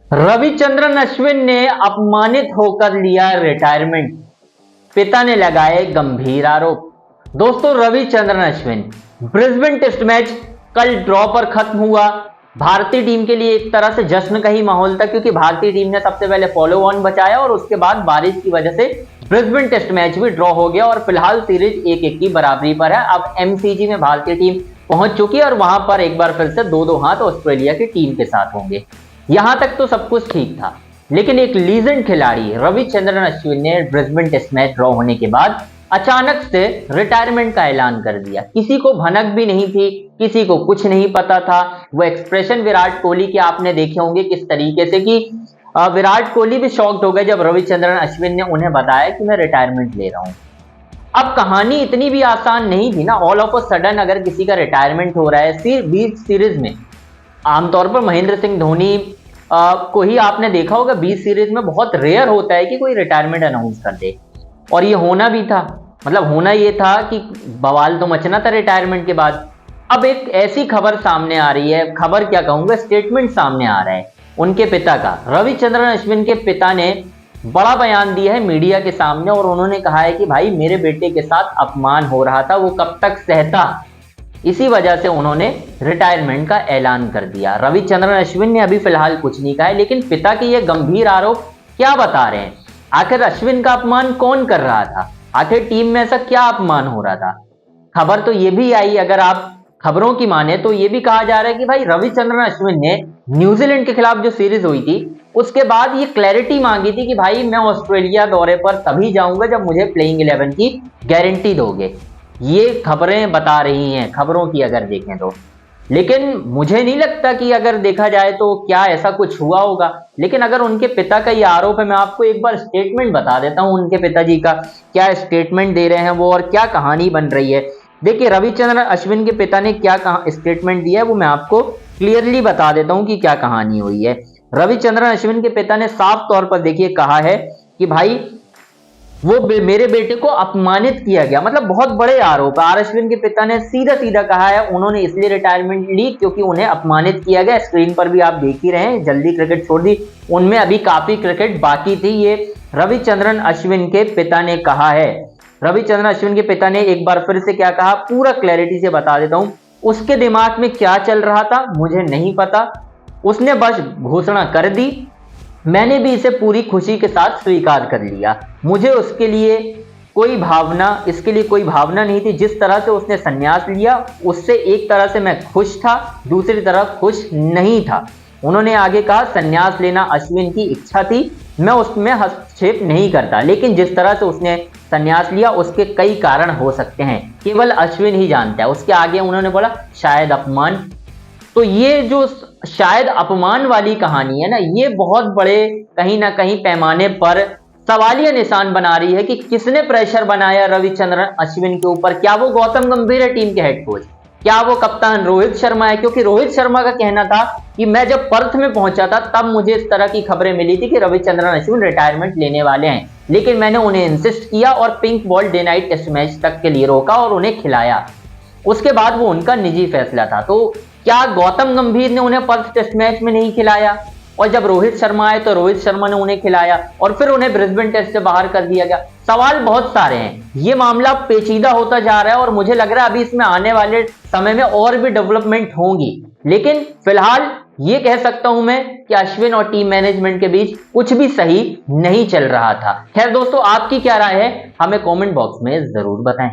रविचंद्रन अश्विन ने अपमानित होकर लिया रिटायरमेंट, पिता ने लगाए गंभीर आरोप। दोस्तों, Ravichandran Ashwin, Brisbane Test match कल ड्रॉ पर खत्म हुआ। भारतीय टीम के लिए एक तरह से जश्न का ही माहौल था, क्योंकि भारतीय टीम ने सबसे पहले फॉलो ऑन बचाया और उसके बाद बारिश की वजह से ब्रिस्बेन टेस्ट मैच भी ड्रॉ हो गया और फिलहाल सीरीज 1-1 की बराबरी पर है। अब एमसीजी में भारतीय टीम पहुंच चुकी है और वहां पर एक बार फिर से 2-2 हाथ ऑस्ट्रेलिया की टीम के साथ होंगे। यहां तक तो सब कुछ ठीक था, लेकिन एक लीजेंड खिलाड़ी रविचंद्रन अश्विन ने ब्रिस्बेन टेस्ट मैच ड्रॉ होने के बाद अचानक से रिटायरमेंट का ऐलान कर दिया। किसी को भनक भी नहीं थी, किसी को कुछ नहीं पता था। वो एक्सप्रेशन विराट कोहली के आपने देखे होंगे किस तरीके से, कि विराट कोहली भी शॉक्ड हो गए जब रविचंद्रन अश्विन ने उन्हें बताया कि मैं रिटायरमेंट ले रहा हूं। अब कहानी इतनी भी आसान नहीं थी ना। ऑल ऑफ अ सडन अगर किसी का रिटायरमेंट हो रहा है बीच सीरीज में, आमतौर पर महेंद्र सिंह धोनी को ही आपने देखा होगा, 20 सीरीज में बहुत रेयर होता है कि कोई रिटायरमेंट अनाउंस कर दे। और ये होना भी था, मतलब होना ये था कि बवाल तो मचना था रिटायरमेंट के बाद। अब एक ऐसी खबर सामने आ रही है, खबर क्या कहूंगा, स्टेटमेंट सामने आ रहा है उनके पिता का। रविचंद्रन अश्विन के पिता ने बड़ा बयान दिया है मीडिया के सामने और उन्होंने कहा है कि भाई, मेरे बेटे के साथ अपमान हो रहा था, वो कब तक सहता, इसी वजह से उन्होंने रिटायरमेंट का ऐलान कर दिया। रविचंद्रन अश्विन ने अभी फिलहाल कुछ नहीं कहा है, लेकिन पिता के ये गंभीर आरोप क्या बता रहे हैं? आखिर अश्विन का अपमान कौन कर रहा था? आखिर टीम में ऐसा क्या अपमान हो रहा था? खबर तो ये भी आई, अगर आप खबरों की माने तो ये भी कहा जा रहा है कि भाई, रविचंद्रन अश्विन ने न्यूजीलैंड के खिलाफ जो सीरीज हुई थी उसके बाद ये क्लैरिटी मांगी थी कि भाई, मैं ऑस्ट्रेलिया दौरे पर तभी जाऊंगा जब मुझे प्लेइंग 11 की गारंटी दोगे। ये खबरें बता रही हैं, खबरों की अगर देखें तो। लेकिन मुझे नहीं लगता कि अगर देखा जाए तो क्या ऐसा कुछ हुआ होगा। लेकिन अगर उनके पिता का ये आरोप है, मैं आपको एक बार स्टेटमेंट बता देता हूं उनके पिताजी का, क्या स्टेटमेंट दे रहे हैं वो और क्या कहानी बन रही है। देखिए, रविचंद्रन अश्विन के पिता ने क्या स्टेटमेंट दिया है वो मैं आपको क्लियरली बता देता हूं कि क्या कहानी हुई है। रविचंद्रन अश्विन के पिता ने साफ तौर पर देखिए कहा है कि भाई, वो मेरे बेटे को अपमानित किया गया, मतलब बहुत बड़े आरोप। आर अश्विन के पिता ने सीधा सीधा कहा है उन्होंने इसलिए रिटायरमेंट ली क्योंकि उन्हें अपमानित किया गया। स्क्रीन पर भी आप देख ही रहे हैं, जल्दी क्रिकेट छोड़ दी, उनमें अभी काफी क्रिकेट बाकी थी। ये रविचंद्रन अश्विन के पिता ने कहा है। रविचंद्रन अश्विन के पिता ने एक बार फिर से क्या कहा, पूरा क्लैरिटी से बता देता हूं। उसके दिमाग में क्या चल रहा था मुझे नहीं पता, उसने बस घोषणा कर दी, मैंने भी इसे पूरी खुशी के साथ स्वीकार कर लिया। मुझे उसके लिए इसके लिए कोई भावना नहीं थी। जिस तरह से उसने संन्यास लिया उससे एक तरह से मैं खुश था, दूसरी तरफ खुश नहीं था। उन्होंने आगे कहा, संन्यास लेना अश्विन की इच्छा थी, मैं उसमें हस्तक्षेप नहीं करता, लेकिन जिस तरह से उसने संन्यास लिया उसके कई कारण हो सकते हैं, केवल अश्विन ही जानता है। उसके आगे उन्होंने बोला, शायद अपमान। तो ये जो शायद अपमान वाली कहानी है ना, ये बहुत बड़े कहीं ना कहीं पैमाने पर सवालिया निशान बना रही है कि किसने प्रेशर बनाया रविचंद्रन अश्विन के ऊपर। क्या वो गौतम गंभीर है टीम के हेड कोच? क्या वो कप्तान रोहित शर्मा है? क्योंकि रोहित शर्मा का कहना था कि मैं जब पर्थ में पहुंचा था तब मुझे इस तरह की खबरें मिली थी कि रविचंद्रन अश्विन रिटायरमेंट लेने वाले हैं, लेकिन मैंने उन्हें इंसिस्ट किया और pink ball day night Test match तक के लिए रोका और उन्हें खिलाया। उसके बाद वो उनका निजी फैसला था। तो क्या गौतम गंभीर ने उन्हें पर्थ टेस्ट मैच में नहीं खिलाया? और जब रोहित शर्मा आए तो रोहित शर्मा ने उन्हें खिलाया और फिर उन्हें ब्रिस्बेन टेस्ट से बाहर कर दिया गया। सवाल बहुत सारे हैं, ये मामला पेचीदा होता जा रहा है और मुझे लग रहा है अभी इसमें आने वाले समय में और भी डेवलपमेंट होंगी। लेकिन फिलहाल ये कह सकता हूं मैं कि अश्विन और टीम मैनेजमेंट के बीच कुछ भी सही नहीं चल रहा था। खैर दोस्तों, आपकी क्या राय है हमें कमेंट बॉक्स में जरूर बताएं।